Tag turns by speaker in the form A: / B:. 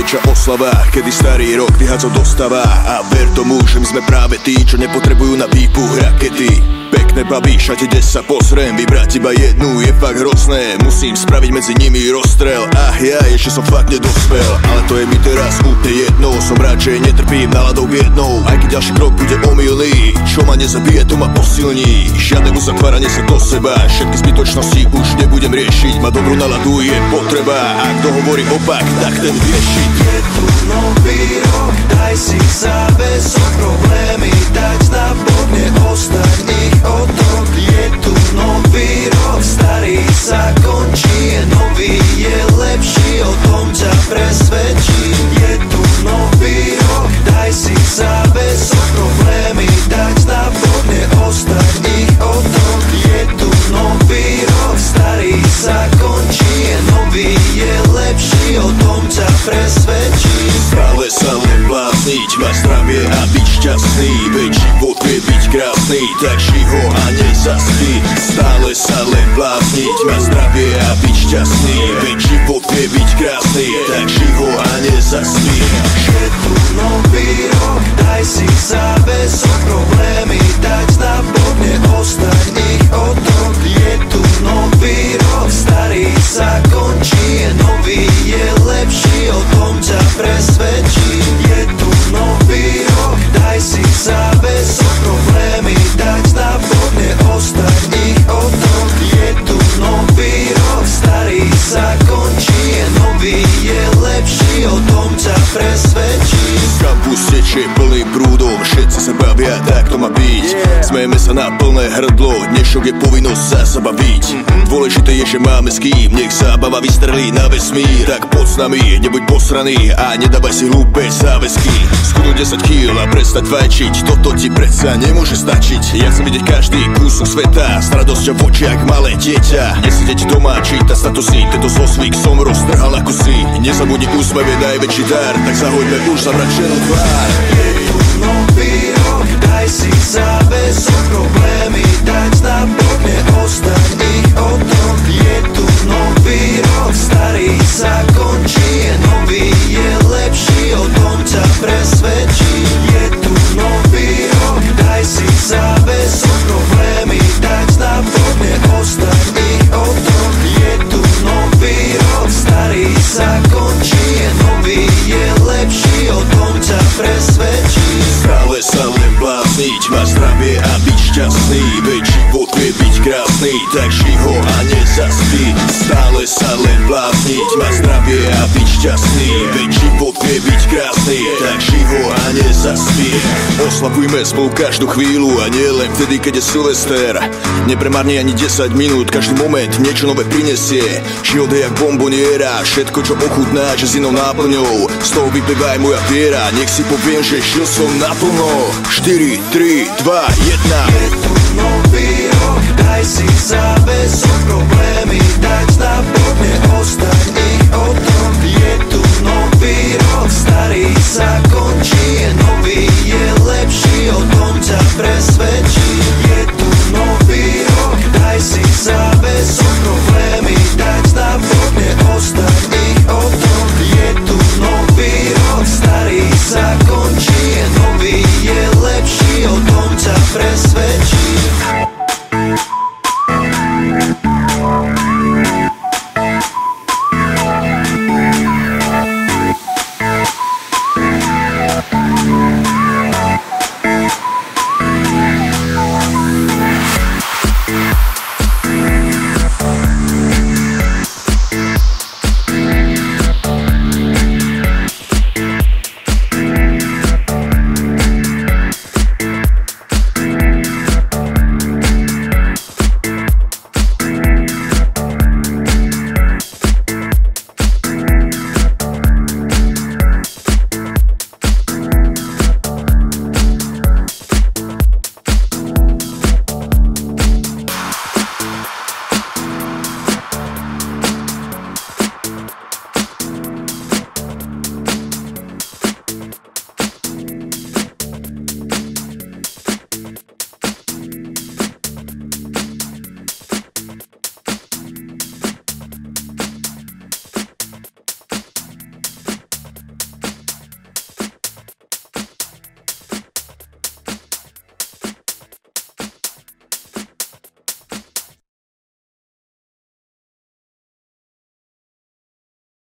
A: väčšia oslava, kedy starý rok vyhádzal dostava. A ver tomu, že my sme práve tí, čo nepotrebujú na výbuch rakety. Pekné babi, všade kde sa pozriem, vybrať iba jednu je fakt hrozné. Musím spraviť medzi nimi rozstrel. Ja ešte som fakt nedospel, ale to je mi teraz úplne jedno. Som rád, že netrpím náladou biednou, aj keď ďalší krok bude omylný. Čo ma nezabije, to ma posilní. Žiadne uzatváranie sa do seba, všetky zbytočnosti už nebudem riešiť. Ma dobrú náladu je potreba, a kto hovorí opak, tak ten vieši.
B: Je tu nový rok, daj si záväzok, problémy dať na bok, neostaň ich otrok. Je tu nový rok, starý sa končí, je nový, je lepší, o tom ťa presvedčím. Je tu nový rok, daj si záväzok, problémy dať na bok, neostaň ich otrok. Je tu nový rok, starý sa končí, je nový, je lepší, o tom ťa presvedčím.
A: Stále sa len blázniť, mať zdravie a byť šťastný, veď život vie byť krásny, tak ži ho a nezaspí. Stále sa len blázniť, mať zdravie a byť šťastný, veď život vie byť krásny, tak ži ho a nezaspí.
B: Je tu nový rok, daj si záväzok, problémy dať na bok, neostaň ich otrok. Je tu nový rok, starý sa končí, je nový, je lepší, o tom ťa presvedčím. Je tu nový rok, daj si záväzok, problémy dať na bok, neostaň ich otrok. Je tu nový rok, starý sa končí, je nový, je lepší, o tom ťa presvedčím.
A: Kampus tečie plným prúdom, všetci sa bavia, tak to má byť. Smejeme sa na plné hrdlo, dnešok je povinnosť sa zabaviť. Dôležité je, že máme s kým, nech zábava vystrelí na vesmír. Tak poď s nami, nebuď posraný a nedávaj si hlúpe záväzky. Skudnúť 10 kg a prestať fajčiť, toto ti predsa nemôže stačiť. Ja chcem vidieť každý kúsok sveta, s radosťou v očiach malé dieťa. Nesedieť doma, čítať statusy, tento zlosvík som roztrhal ako si. Nezabudni, úsmev je najväčší dar, tak zahoďme už zamračenú tvár.
B: Je tu nový rok, daj si záväzok, problémy dať na bok, neostaň ich otrok. Je tu nový rok, starý sa končí, je nový, je lepší, o tom ťa presvedčím. Je tu nový rok, daj si záväzok, problémy dať na bok, neostaň ich otrok. Je tu nový rok, starý sa končí, je nový, je lepší, o tom ťa presvedčím.
A: Stále sa len blázniť, mať zdravie a byť šťastný, veď život vie byť krásny, tak ži ho a nezaspí. Stále sa len blázniť, mať zdravie a byť šťastný, veď život vie byť krásny, tak ži ho a nezaspí. Oslavujme spolu každú chvíľu a nie len vtedy, keď je Silvester. Nepremárni ani 10 minút, každý moment niečo nové prinesie. Život je jak bomboniera, všetko čo ochutná, že s inou náplňou. Z toho vyplýva aj moja viera, nech si poviem, že žil som naplno. 4, 3, 2, 1.
B: Je tu nový rok, daj si záväzok, problém